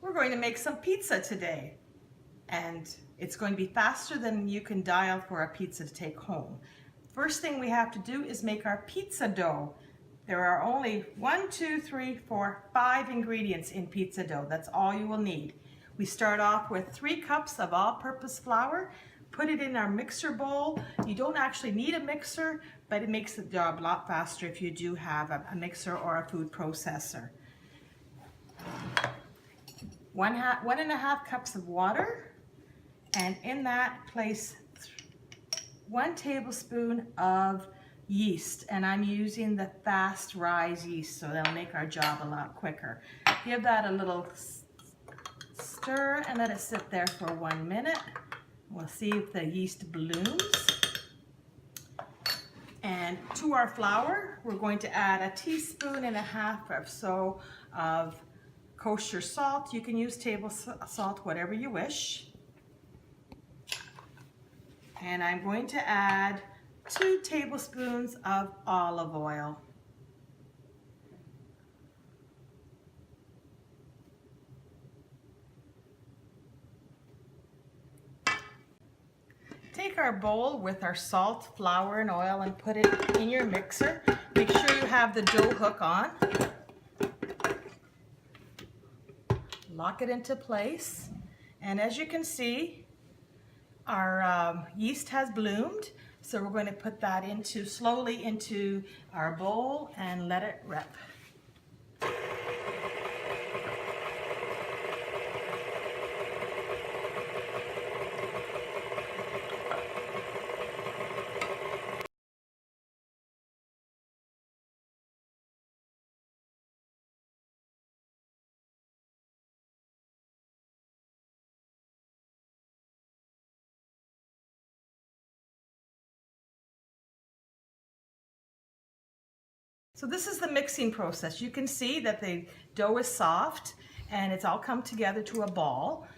We're going to make some pizza today, and it's going to be faster than you can dial for a pizza to take home. First thing we have to do is make our pizza dough. There are only 5 ingredients in pizza dough. That's all you will need. We start off with 3 cups of all-purpose flour. Put it in our mixer bowl. You don't actually need a mixer, but it makes the job a lot faster if you do have a mixer or a food processor. 1.5 cups of water, and in that place 1 tablespoon of yeast, and I'm using the fast rise yeast, so that'll make our job a lot quicker. Give that a little stir and let it sit there for 1 minute. We'll see if the yeast blooms. And to our flour, we're going to add 1.5 teaspoons or so of kosher salt. You can use table salt, whatever you wish. And I'm going to add 2 tablespoons of olive oil. Take our bowl with our salt, flour, and oil and put it in your mixer. Make sure you have the dough hook on. Lock it into place, and as you can see, our yeast has bloomed, so we're going to put that slowly into our bowl and let it rip. So this is the mixing process. You can see that the dough is soft and it's all come together to a ball.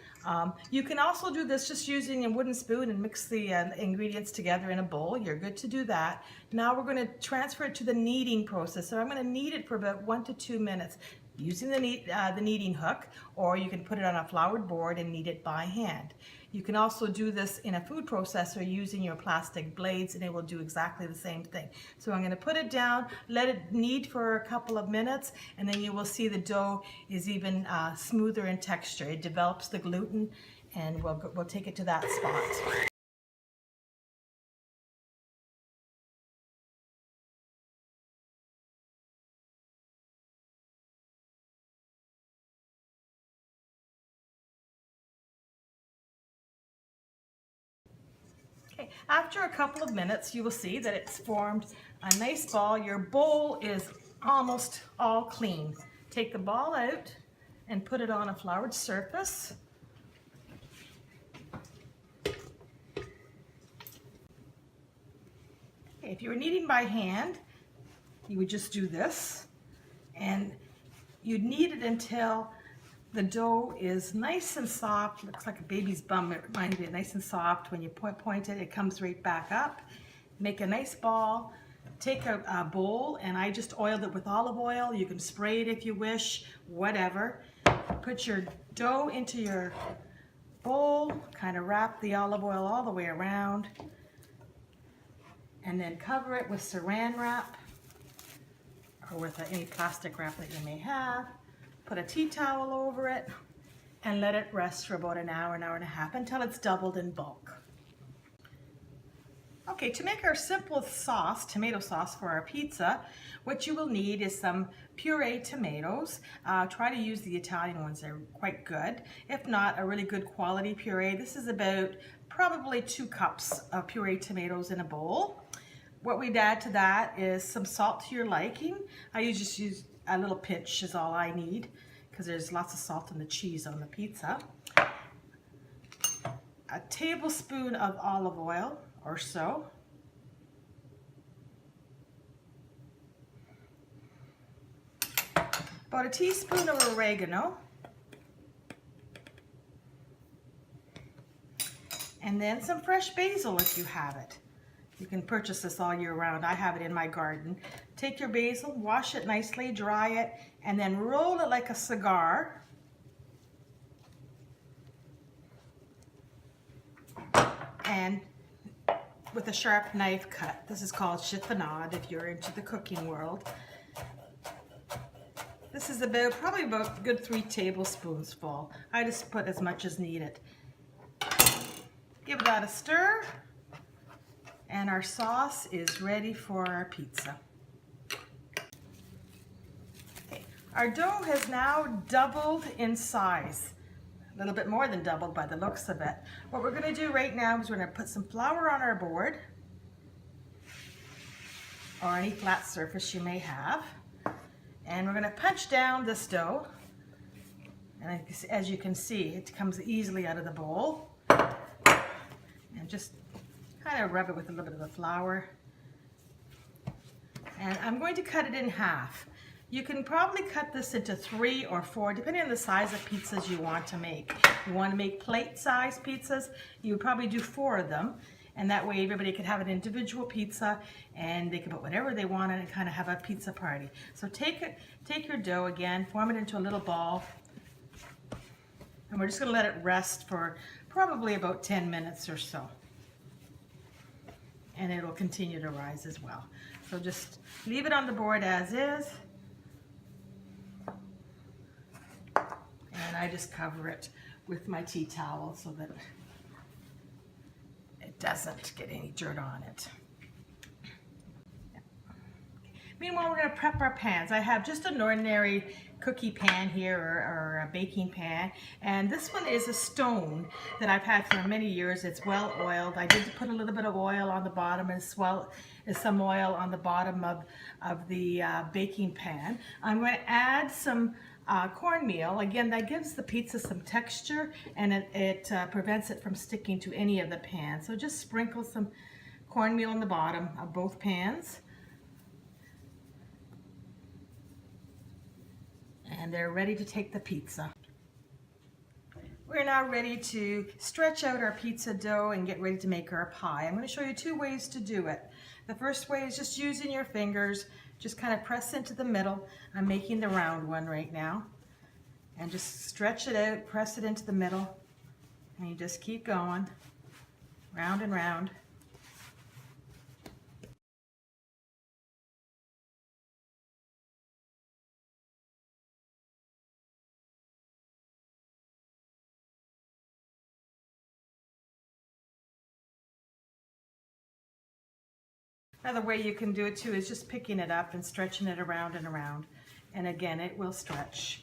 You can also do this just using a wooden spoon and mix the ingredients together in a bowl. You're good to do that. Now we're going to transfer it to the kneading process. So I'm going to knead it for about 1 to 2 minutes using the kneading hook, or you can put it on a floured board and knead it by hand. You can also do this in a food processor using your plastic blades, and it will do exactly the same thing. So I'm going to put it down, let it knead for a couple of minutes, and then you will see the dough is even smoother in texture. It develops the gluten, and we'll take it to that spot. Okay, after a couple of minutes, you will see that it's formed a nice ball. Your bowl is almost all clean. Take the ball out and put it on a floured surface. Okay, if you were kneading by hand, you would just do this, and you'd knead it until the dough is nice and soft. Looks like a baby's bum. It reminds me of nice and soft. When you point it, it comes right back up. Make a nice ball. Take a bowl, and I just oiled it with olive oil. You can spray it if you wish, whatever. Put your dough into your bowl, kind of wrap the olive oil all the way around, and then cover it with saran wrap or with any plastic wrap that you may have. Put a tea towel over it and let it rest for about an hour and a half until it's doubled in bulk. Okay, to make our simple sauce, tomato sauce for our pizza, what you will need is some pureed tomatoes. Try to use the Italian ones, they're quite good. If not, a really good quality puree. This is about probably 2 cups of pureed tomatoes in a bowl. What we'd add to that is some salt to your liking. I just use a little pinch is all I need, because there's lots of salt in the cheese on the pizza. A tablespoon of olive oil or so. About a teaspoon of oregano. And then some fresh basil if you have it. You can purchase this all year round. I have it in my garden. Take your basil, wash it nicely, dry it, and then roll it like a cigar and with a sharp knife cut. This is called chiffonade if you're into the cooking world. This is probably about a good 3 tablespoons full. I just put as much as needed. Give that a stir, and our sauce is ready for our pizza. Okay. Our dough has now doubled in size. A little bit more than doubled by the looks of it. What we're going to do right now is we're going to put some flour on our board, or any flat surface you may have, and we're going to punch down this dough, and as you can see, it comes easily out of the bowl, and just kind of rub it with a little bit of the flour. And I'm going to cut it in half. You can probably cut this into 3 or 4, depending on the size of pizzas you want to make. If you want to make plate-sized pizzas, you would probably do 4 of them, and that way everybody could have an individual pizza, and they could put whatever they want in and kind of have a pizza party. So take your dough again, form it into a little ball, and we're just going to let it rest for probably about 10 minutes or so. And it'll continue to rise as well. So just leave it on the board as is. And I just cover it with my tea towel so that it doesn't get any dirt on it. Meanwhile, we're going to prep our pans. I have just an ordinary cookie pan here, or a baking pan, and this one is a stone that I've had for many years. It's well oiled. I did put a little bit of oil on the bottom and some oil on the bottom of the baking pan. I'm going to add some cornmeal. Again, that gives the pizza some texture, and it prevents it from sticking to any of the pans. So just sprinkle some cornmeal in the bottom of both pans. And they're ready to take the pizza. We're now ready to stretch out our pizza dough and get ready to make our pie. I'm going to show you 2 ways to do it. The first way is just using your fingers. Just kind of press into the middle. I'm making the round one right now. And just stretch it out, press it into the middle, and you just keep going, round and round. Another way you can do it too is just picking it up and stretching it around and around. And again, it will stretch.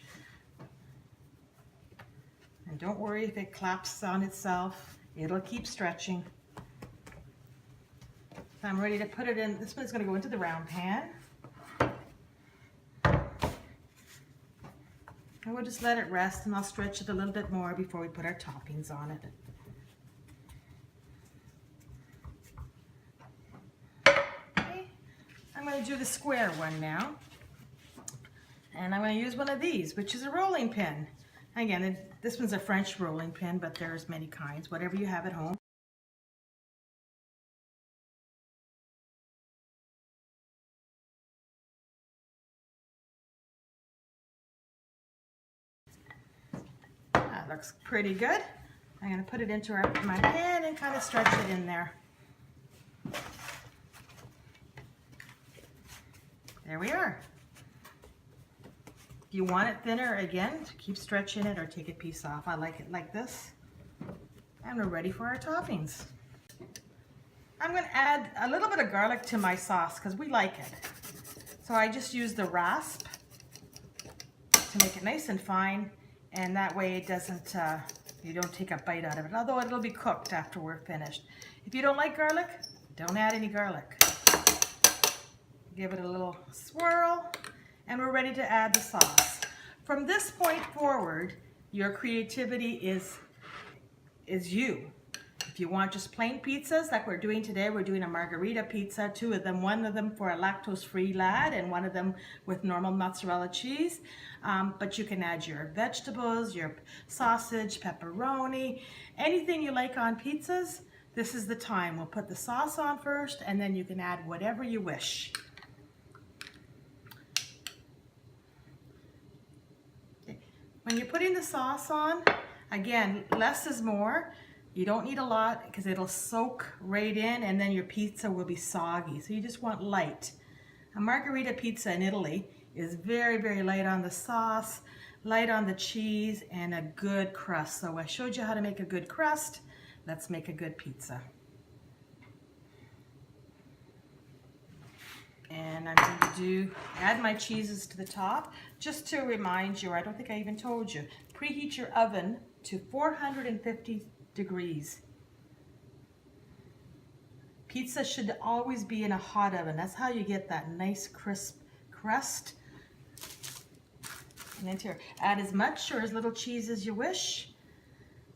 And don't worry if it claps on itself, it'll keep stretching. So I'm ready to put it in. This one's going to go into the round pan. And we'll just let it rest, and I'll stretch it a little bit more before we put our toppings on it. I'm going to do the square one now, and I'm going to use one of these, which is a rolling pin. Again, this one's a French rolling pin, but there's many kinds, whatever you have at home. That looks pretty good. I'm going to put it into my pan and kind of stretch it in there. There we are. If you want it thinner, again, keep stretching it or take a piece off. I like it like this. And we're ready for our toppings. I'm going to add a little bit of garlic to my sauce because we like it. So I just use the rasp to make it nice and fine, and that way it doesn't, you don't take a bite out of it, although it'll be cooked after we're finished. If you don't like garlic, don't add any garlic. Give it a little swirl, and we're ready to add the sauce. From this point forward, your creativity is you. If you want just plain pizzas like we're doing today, we're doing a margarita pizza, 2 of them, one of them for a lactose-free lad and one of them with normal mozzarella cheese. But you can add your vegetables, your sausage, pepperoni, anything you like on pizzas. This is the time. We'll put the sauce on first, and then you can add whatever you wish. When you're putting the sauce on, again, less is more. You don't need a lot because it'll soak right in and then your pizza will be soggy. So you just want light. A margherita pizza in Italy is very, very light on the sauce, light on the cheese, and a good crust. So I showed you how to make a good crust. Let's make a good pizza. And I'm going to add my cheeses to the top. Just to remind you, I don't think I even told you, preheat your oven to 450 degrees. Pizza should always be in a hot oven. That's how you get that nice crisp crust. And into here, add as much or as little cheese as you wish.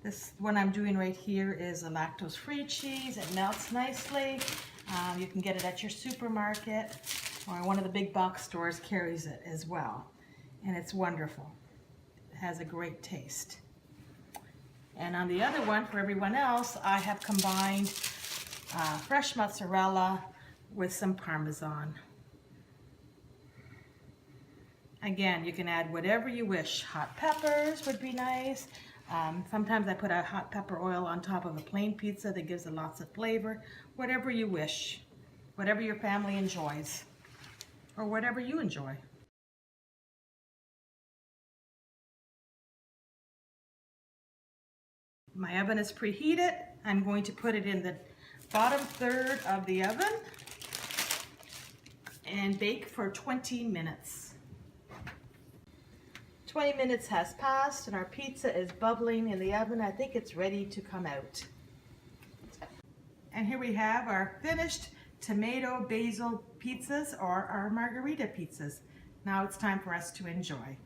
This one I'm doing right here is a lactose-free cheese. It melts nicely. You can get it at your supermarket, or one of the big box stores carries it as well. And it's wonderful. It has a great taste. And on the other one, for everyone else, I have combined fresh mozzarella with some Parmesan. Again, you can add whatever you wish. Hot peppers would be nice. Sometimes I put a hot pepper oil on top of a plain pizza that gives it lots of flavor. Whatever you wish. Whatever your family enjoys. Or whatever you enjoy. My oven is preheated. I'm going to put it in the bottom third of the oven and bake for 20 minutes. 20 minutes has passed and our pizza is bubbling in the oven. I think it's ready to come out. And here we have our finished tomato basil pizzas, or our margherita pizzas. Now it's time for us to enjoy.